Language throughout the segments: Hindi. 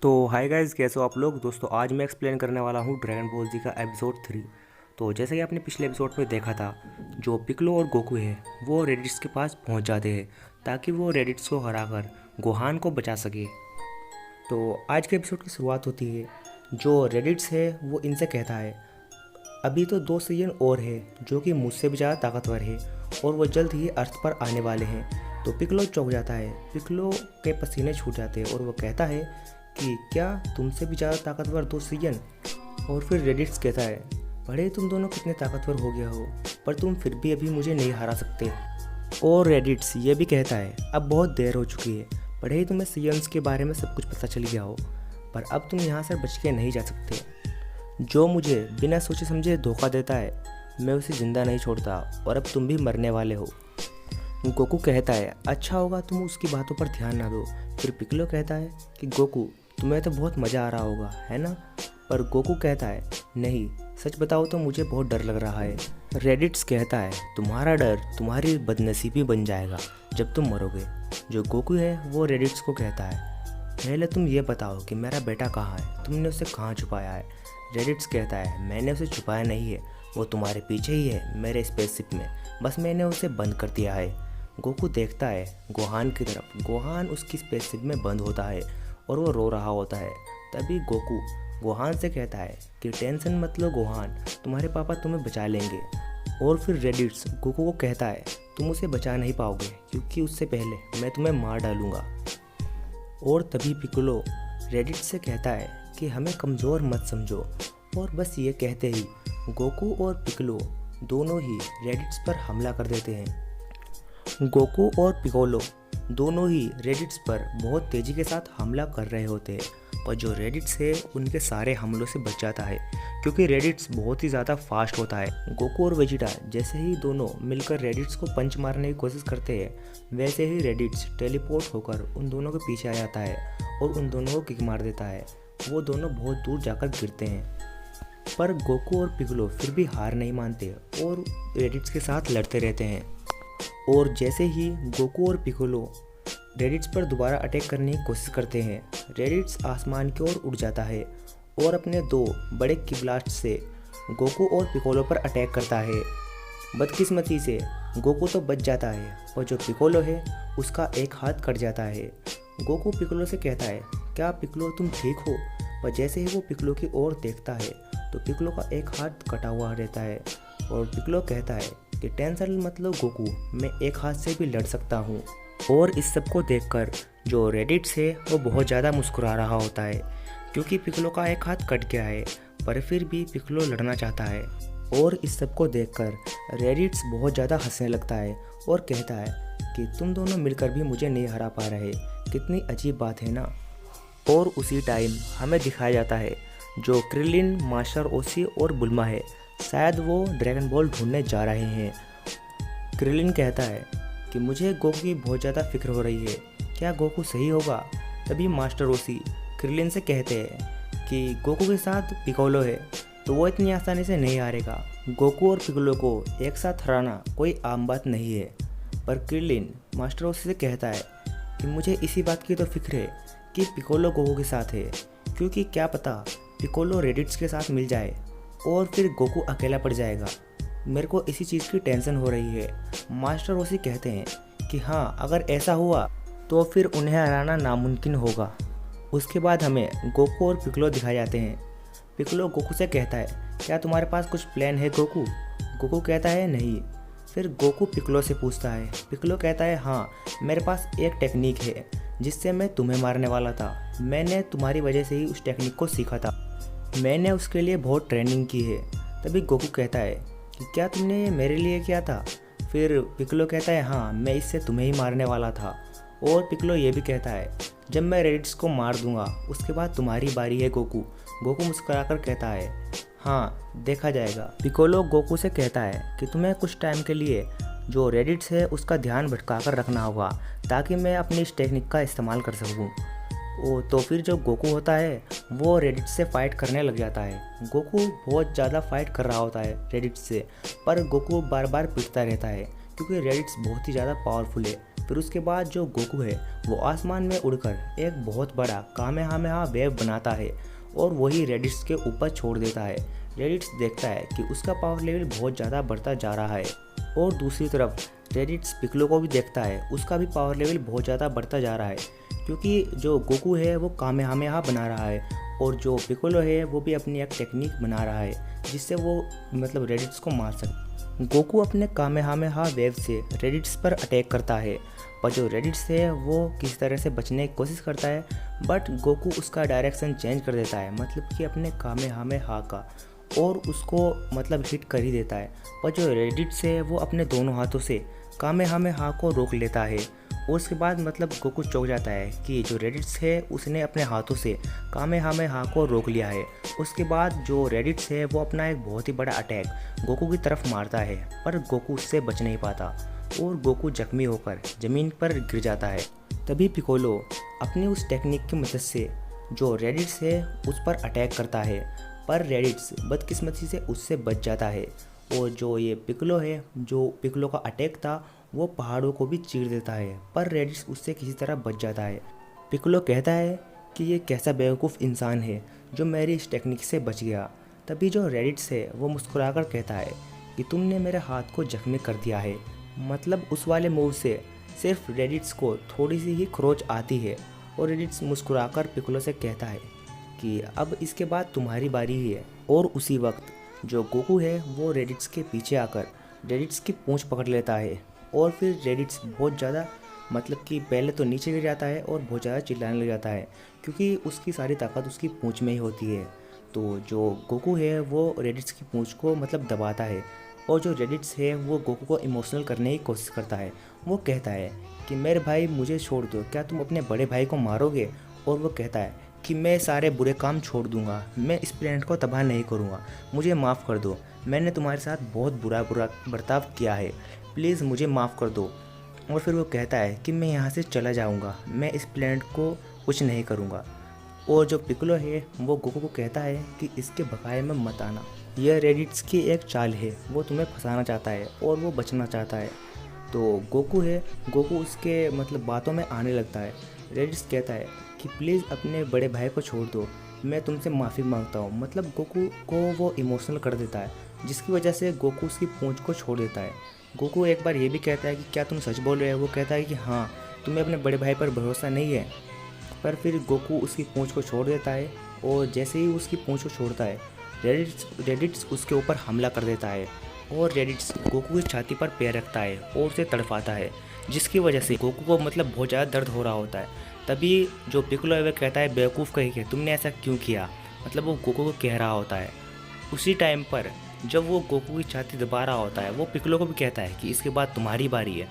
तो हाय गाइस, कैसे हो आप लोग। दोस्तों आज मैं एक्सप्लेन करने वाला हूँ ड्रैगन बॉल जी का एपिसोड 3। तो जैसे कि आपने पिछले एपिसोड में देखा था, जो पिक्लो और गोकू है वो रेडिट्स के पास पहुँच जाते हैं ताकि वो रेडिट्स को हराकर गोहान को बचा सके। तो आज के एपिसोड की शुरुआत होती है। जो रेडिट्स है वो इनसे कहता है, अभी तो 2 सीजन और है जो कि मुझसे भी ज़्यादा ताकतवर है और वो जल्द ही अर्थ पर आने वाले हैं। तो पिक्लो चौंक जाता है, पिक्लो के पसीने छूट जाते हैं और वो कहता है कि क्या तुमसे भी ज़्यादा ताकतवर 2 सीजन। और फिर रेडिट्स कहता है, बड़े तुम दोनों कितने ताकतवर हो गया हो, पर तुम फिर भी अभी मुझे नहीं हरा सकते। और रेडिट्स ये भी कहता है, अब बहुत देर हो चुकी है, बड़े ही तुम्हें सीजन्स के बारे में सब कुछ पता चल गया हो, पर अब तुम यहाँ से बच के नहीं जा सकते। जो मुझे बिना सोचे समझे धोखा देता है मैं उसे ज़िंदा नहीं छोड़ता और अब तुम भी मरने वाले हो। गोकू कहता है, अच्छा होगा तुम उसकी बातों पर ध्यान ना दो। फिर पिक्लो कहता है कि गोकू तुम्हें तो बहुत मज़ा आ रहा होगा है ना। पर गोकू कहता है, नहीं सच बताओ तो मुझे बहुत डर लग रहा है। रेडिट्स कहता है, तुम्हारा डर तुम्हारी बदनसीबी बन जाएगा जब तुम मरोगे। जो गोकू है वो रेडिट्स को कहता है, पहले तुम ये बताओ कि मेरा बेटा कहाँ है, तुमने उसे कहाँ छुपाया है। रेडिट्स कहता है, मैंने उसे छुपाया नहीं है, वो तुम्हारे पीछे ही है मेरे स्पेसशिप में, बस मैंने उसे बंद कर दिया है। गोकू देखता है गोहान की तरफ, गोहान उसकी स्पेसशिप में बंद होता है और वो रो रहा होता है। तभी गोकू गोहान से कहता है कि टेंशन मत लो गोहान, तुम्हारे पापा तुम्हें बचा लेंगे। और फिर रेडिट्स गोकू को कहता है, तुम उसे बचा नहीं पाओगे क्योंकि उससे पहले मैं तुम्हें मार डालूंगा। और तभी पिक्लो रेडिट्स से कहता है कि हमें कमज़ोर मत समझो। और बस ये कहते ही गोकू और पिक्लो दोनों ही रेडिट्स पर हमला कर देते हैं। गोकू और पिकोलो दोनों ही रेडिट्स पर बहुत तेज़ी के साथ हमला कर रहे होते हैं, पर जो रेडिट्स है उनके सारे हमलों से बच जाता है क्योंकि रेडिट्स बहुत ही ज़्यादा फास्ट होता है। गोकू और वेजिटा जैसे ही दोनों मिलकर रेडिट्स को पंच मारने की कोशिश करते हैं, वैसे ही रेडिट्स टेलीपोर्ट होकर उन दोनों के पीछे आ जाता है और उन दोनों को किक मार देता है। वो दोनों बहुत दूर जाकर गिरते हैं, पर गोकू और पिक्लो फिर भी हार नहीं मानते और रेडिट्स के साथ लड़ते रहते हैं। और जैसे ही गोकू और पिक्लो रेडिट्स पर दोबारा अटैक करने की कोशिश करते हैं, रेडिट्स आसमान की ओर उड़ जाता है और अपने 2 बड़े की ब्लास्ट से गोकू और पिक्लो पर अटैक करता है। बदकिस्मती से गोकू तो बच जाता है और जो पिक्लो है उसका एक हाथ कट जाता है। गोकू पिक्लो से कहता है, क्या पिक्लो तुम ठीक हो। पर जैसे ही वो पिक्लो की ओर देखता है तो पिक्लो का एक हाथ कटा हुआ रहता है और पिक्लो कहता है कि टेंशन मत लो गोकू, मैं एक हाथ से भी लड़ सकता हूँ। और इस सब को देखकर जो रेडिट्स है वो बहुत ज़्यादा मुस्कुरा रहा होता है क्योंकि पिक्लो का एक हाथ कट गया है, पर फिर भी पिक्लो लड़ना चाहता है। और इस सब को देखकर रेडिट्स बहुत ज़्यादा हंसने लगता है और कहता है कि तुम दोनों मिलकर भी मुझे नहीं हरा पा रहे, कितनी अजीब बात है ना। और उसी टाइम हमें दिखाया जाता है जो क्रिलिन, मास्टर ओशी और बुल्मा है, शायद वो ड्रैगन बॉल ढूंढने जा रहे हैं। क्रिलिन कहता है कि मुझे गोकू की बहुत ज़्यादा फिक्र हो रही है, क्या गोकू सही होगा। तभी मास्टर ओशी क्रिलिन से कहते हैं कि गोकू के साथ पिकोलो है तो वो इतनी आसानी से नहीं हारेगा। गोकू और पिकोलो को एक साथ हराना कोई आम बात नहीं है। पर क्रिलिन मास्टर ओशी से कहता है कि मुझे इसी बात की तो फिक्र है कि पिकोलो गोकू के साथ है, क्योंकि क्या पता पिकोलो रेडिट्स के साथ मिल जाए और फिर गोकू अकेला पड़ जाएगा। मेरे को इसी चीज़ की टेंशन हो रही है। मास्टर ओशी कहते हैं कि हाँ, अगर ऐसा हुआ तो फिर उन्हें हराना नामुमकिन होगा। उसके बाद हमें गोकू और पिक्लो दिखाए जाते हैं। पिक्लो गोकू से कहता है, क्या तुम्हारे पास कुछ प्लान है गोकू। गोकू कहता है नहीं। फिर गोकू पिक्लो से पूछता है, पिक्लो कहता है, हाँ मेरे पास एक टेक्निक है जिससे मैं तुम्हें मारने वाला था, मैंने तुम्हारी वजह से ही उस टेक्निक को सीखा था, मैंने उसके लिए बहुत ट्रेनिंग की है। तभी गोकू कहता है कि क्या तुमने ये मेरे लिए किया था। फिर पिक्लो कहता है, हाँ मैं इससे तुम्हें ही मारने वाला था। और पिक्लो ये भी कहता है, जब मैं रेडिट्स को मार दूंगा उसके बाद तुम्हारी बारी है गोकू। गोकू मुस्कुराकर कहता है, हाँ देखा जाएगा। पिकोलो गोकू से कहता है कि तुम्हें कुछ टाइम के लिए जो रेडिट्स है उसका ध्यान भटका कर रखना होगा ताकि मैं अपनी इस टेक्निक का इस्तेमाल कर सकूँ। तो फिर जो गोकू होता है वो रेडिट्स से फाइट करने लग जाता है। गोकू बहुत ज़्यादा फाइट कर रहा होता है रेडिट्स से, पर गोकू बार बार पिटता रहता है क्योंकि रेडिट्स बहुत ही ज़्यादा पावरफुल है। फिर उसके बाद जो गोकू है वो आसमान में उड़कर एक बहुत बड़ा कामेहामेहा वेव बनाता है और वही रेडिट्स के ऊपर छोड़ देता है। रेडिट्स देखता है कि उसका पावर लेवल बहुत ज़्यादा बढ़ता जा रहा है और दूसरी तरफ रेडिट्स पिक्लो को भी देखता है, उसका भी पावर लेवल बहुत ज़्यादा बढ़ता जा रहा है क्योंकि जो गोकू है वो कामेहामेहा बना रहा है और जो पिक्लो है वो भी अपनी एक टेक्निक बना रहा है जिससे वो मतलब रेडिट्स को मार सके। गोकू अपने कामेहामेहा वेव से रेडिट्स पर अटैक करता है पर जो रेडिट्स है वो किसी तरह से बचने की कोशिश करता है बट गोकू उसका डायरेक्शन चेंज कर देता है, मतलब कि अपने कामेहामेहा का, और उसको मतलब हिट कर ही देता है। पर जो रेडिट्स है वो अपने दोनों हाथों से कामेहामेहा को रोक लेता है और उसके बाद मतलब गोकू चौंक जाता है कि जो रेडिट्स है उसने अपने हाथों से कामेहामेहा को रोक लिया है। उसके बाद जो रेडिट्स है वो अपना एक बहुत ही बड़ा अटैक गोकू की तरफ मारता है पर गोकू उससे बच नहीं पाता और गोकू जख्मी होकर ज़मीन पर गिर जाता है। तभी पिकोलो अपनी उस टेक्निक की मदद से जो रेडिट्स है उस पर अटैक करता है पर रेडिट्स बदकिस्मती से उससे बच जाता है और जो ये पिक्लो है, जो पिक्लो का अटैक था वो पहाड़ों को भी चीर देता है पर रेडिट्स उससे किसी तरह बच जाता है। पिक्लो कहता है कि ये कैसा बेवकूफ़ इंसान है जो मेरी इस टेक्निक से बच गया। तभी जो रेडिट्स है वो मुस्कुराकर कहता है कि तुमने मेरे हाथ को जख्मी कर दिया है। मतलब उस वाले मूव से सिर्फ रेडिट्स को थोड़ी सी ही खरोच आती है और रेडिट्स मुस्कुराकर पिक्लो से कहता है कि अब इसके बाद तुम्हारी बारी ही है। और उसी वक्त जो गोकू है वो रेडिट्स के पीछे आकर रेडिट्स की पूंछ पकड़ लेता है और फिर रेडिट्स बहुत ज़्यादा मतलब कि पहले तो नीचे गिर जाता है और बहुत ज़्यादा चिल्लाने लग जाता है क्योंकि उसकी सारी ताकत उसकी पूंछ में ही होती है। तो जो गोकू है वो रेडिट्स की पूंछ को मतलब दबाता है और जो रेडिट्स है वो गोकू को इमोशनल करने की कोशिश करता है। वो कहता है कि मेरे भाई मुझे छोड़ दो, क्या तुम अपने बड़े भाई को मारोगे? और वो कहता है कि मैं सारे बुरे काम छोड़ दूंगा, मैं इस प्लेनेट को तबाह नहीं करूंगा, मुझे माफ़ कर दो, मैंने तुम्हारे साथ बहुत बुरा बर्ताव किया है, प्लीज़ मुझे माफ़ कर दो। और फिर वो कहता है कि मैं यहाँ से चला जाऊँगा, मैं इस प्लेनेट को कुछ नहीं करूँगा। और जो पिक्लो है वो गोकू को कहता है कि इसके बकाये में मत आना, यह रेडिट्स की एक चाल है, वो तुम्हें फंसाना चाहता है और वो बचना चाहता है। तो गोकू उसके मतलब बातों में आने लगता है। रेडिट्स कहता है कि प्लीज़ अपने बड़े भाई को छोड़ दो, मैं तुमसे माफ़ी मांगता हूँ। मतलब गोकू को वो इमोशनल कर देता है जिसकी वजह से गोकू उसकी पूंछ को छोड़ देता है। गोकू एक बार ये भी कहता है कि क्या तुम सच बोल रहे हो? वो कहता है कि हाँ, तुम्हें अपने बड़े भाई पर भरोसा नहीं है। पर फिर गोकू उसकी पूंछ को छोड़ देता है और जैसे ही उसकी पूंछ को छोड़ता है रेडिट्स उसके ऊपर हमला कर देता है और रेडिट्स गोकू की छाती पर पैर रखता है और उसे तड़पाता है जिसकी वजह से गोकू को मतलब बहुत ज़्यादा दर्द हो रहा होता है। तभी जो पिक्लो है वह कहता है बेवकूफ़ कहीं के, तुमने ऐसा क्यों किया? मतलब वो गोकू को कह रहा होता है। उसी टाइम पर जब वो गोकू की छाती दबा रहा होता है वो पिक्लो को भी कहता है कि इसके बाद तुम्हारी बारी है,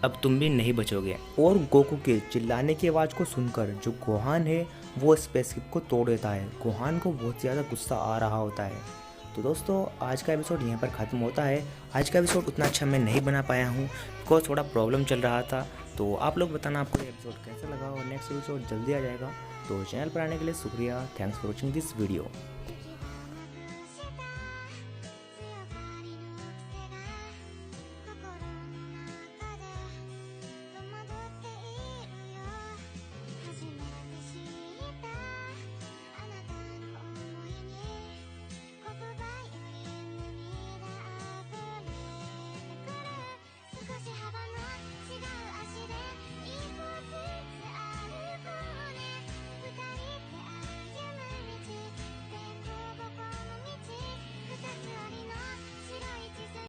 अब तुम भी नहीं बचोगे। और गोकू के चिल्लाने की आवाज़ को सुनकर जो गोहान है वो स्पेसशिप को तोड़ देता है। गोहान को बहुत ज़्यादा गुस्सा आ रहा होता है। तो दोस्तों आज का एपिसोड यहीं पर ख़त्म होता है। आज का एपिसोड उतना अच्छा मैं नहीं बना पाया हूँ बिकॉज थोड़ा प्रॉब्लम चल रहा था। तो आप लोग बताना आपको ये एपिसोड कैसा लगा और नेक्स्ट एपिसोड जल्दी आ जाएगा। तो चैनल पर आने के लिए शुक्रिया। Thanks for watching this video.